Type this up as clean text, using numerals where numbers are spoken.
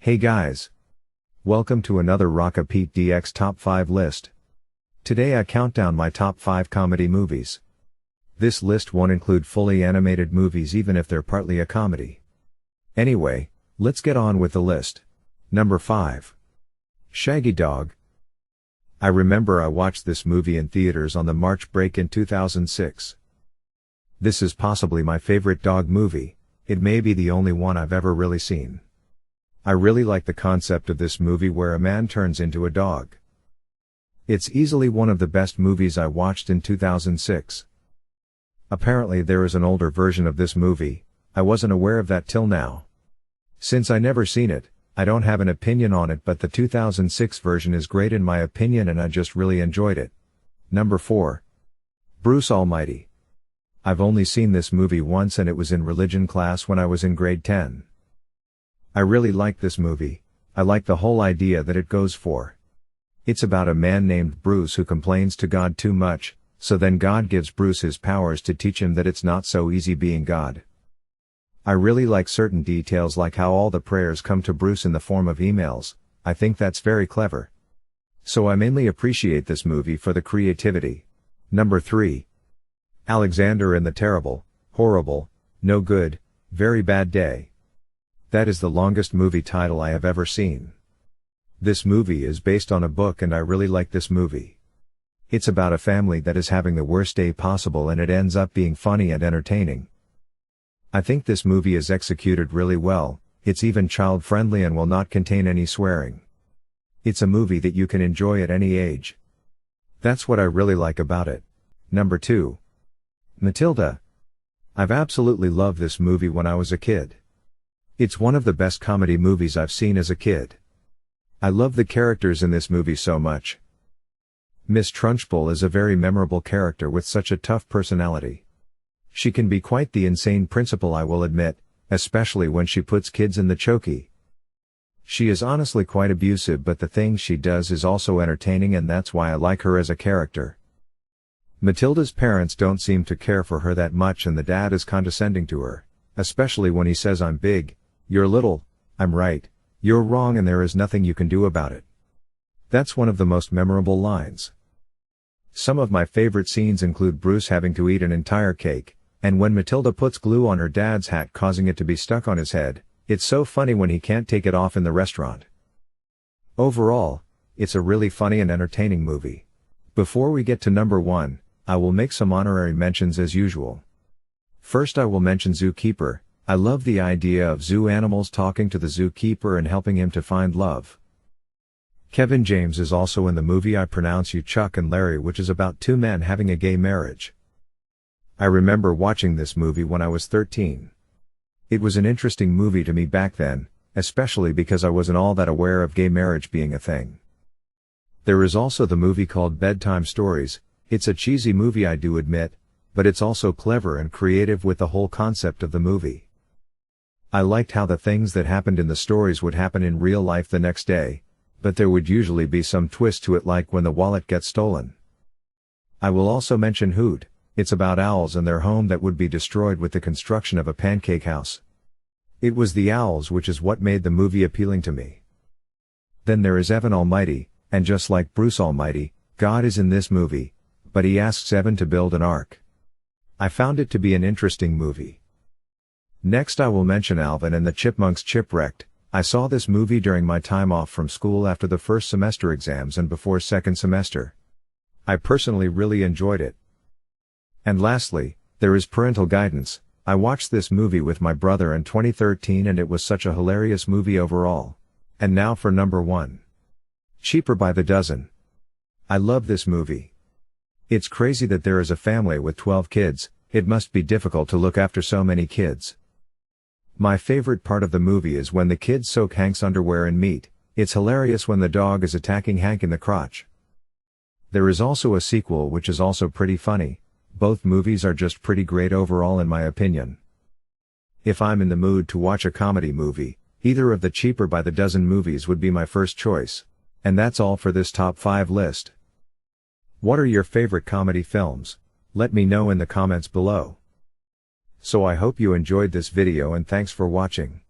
Hey guys! Welcome to another RockaPeteDX Top 5 list. Today I count down my top 5 comedy movies. This list won't include fully animated movies even if they're partly a comedy. Anyway, let's get on with the list. Number 5. Shaggy Dog. I remember I watched this movie in theaters on the March break in 2006. This is possibly my favorite dog movie. It may be the only one I've ever really seen. I really like the concept of this movie where a man turns into a dog. It's easily one of the best movies I watched in 2006. Apparently there is an older version of this movie. I wasn't aware of that till now. Since I never seen it, I don't have an opinion on it, but the 2006 version is great in my opinion and I just really enjoyed it. Number 4. Bruce Almighty. I've only seen this movie once and it was in religion class when I was in grade 10. I really like this movie. I like the whole idea that it goes for. It's about a man named Bruce who complains to God too much, so then God gives Bruce his powers to teach him that it's not so easy being God. I really like certain details like how all the prayers come to Bruce in the form of emails. I think that's very clever. So I mainly appreciate this movie for the creativity. Number 3. Alexander and the Terrible, Horrible, No Good, Very Bad Day. That is the longest movie title I have ever seen. This movie is based on a book and I really like this movie. It's about a family that is having the worst day possible and it ends up being funny and entertaining. I think this movie is executed really well. It's even child-friendly and will not contain any swearing. It's a movie that you can enjoy at any age. That's what I really like about it. Number 2. Matilda. I've absolutely loved this movie when I was a kid. It's one of the best comedy movies I've seen as a kid. I love the characters in this movie so much. Miss Trunchbull is a very memorable character with such a tough personality. She can be quite the insane principal, I will admit, especially when she puts kids in the chokey. She is honestly quite abusive, but the things she does is also entertaining and that's why I like her as a character. Matilda's parents don't seem to care for her that much and the dad is condescending to her, especially when he says, "I'm big, you're little, I'm right, you're wrong and there is nothing you can do about it." That's one of the most memorable lines. Some of my favorite scenes include Bruce having to eat an entire cake, and when Matilda puts glue on her dad's hat causing it to be stuck on his head. It's so funny when he can't take it off in the restaurant. Overall, it's a really funny and entertaining movie. Before we get to number 1, I will make some honorary mentions as usual. First I will mention Zookeeper. I love the idea of zoo animals talking to the zookeeper and helping him to find love. Kevin James is also in the movie I Pronounce You Chuck and Larry, which is about two men having a gay marriage. I remember watching this movie when I was 13. It was an interesting movie to me back then, especially because I wasn't all that aware of gay marriage being a thing. There is also the movie called Bedtime Stories. It's a cheesy movie, I do admit, but it's also clever and creative with the whole concept of the movie. I liked how the things that happened in the stories would happen in real life the next day, but there would usually be some twist to it, like when the wallet gets stolen. I will also mention Hoot. It's about owls and their home that would be destroyed with the construction of a pancake house. It was the owls which is what made the movie appealing to me. Then there is Evan Almighty, and just like Bruce Almighty, God is in this movie, but he asks Evan to build an ark. I found it to be an interesting movie. Next I will mention Alvin and the Chipmunks Chipwrecked. I saw this movie during my time off from school after the first semester exams and before second semester. I personally really enjoyed it. And lastly, there is Parental Guidance. I watched this movie with my brother in 2013 and it was such a hilarious movie overall. And now for number 1. Cheaper by the Dozen. I love this movie. It's crazy that there is a family with 12 kids. It must be difficult to look after so many kids. My favorite part of the movie is when the kids soak Hank's underwear in meat. It's hilarious when the dog is attacking Hank in the crotch. There is also a sequel which is also pretty funny. Both movies are just pretty great overall in my opinion. If I'm in the mood to watch a comedy movie, either of the Cheaper by the Dozen movies would be my first choice. And that's all for this top 5 list. What are your favorite comedy films? Let me know in the comments below. So I hope you enjoyed this video and thanks for watching.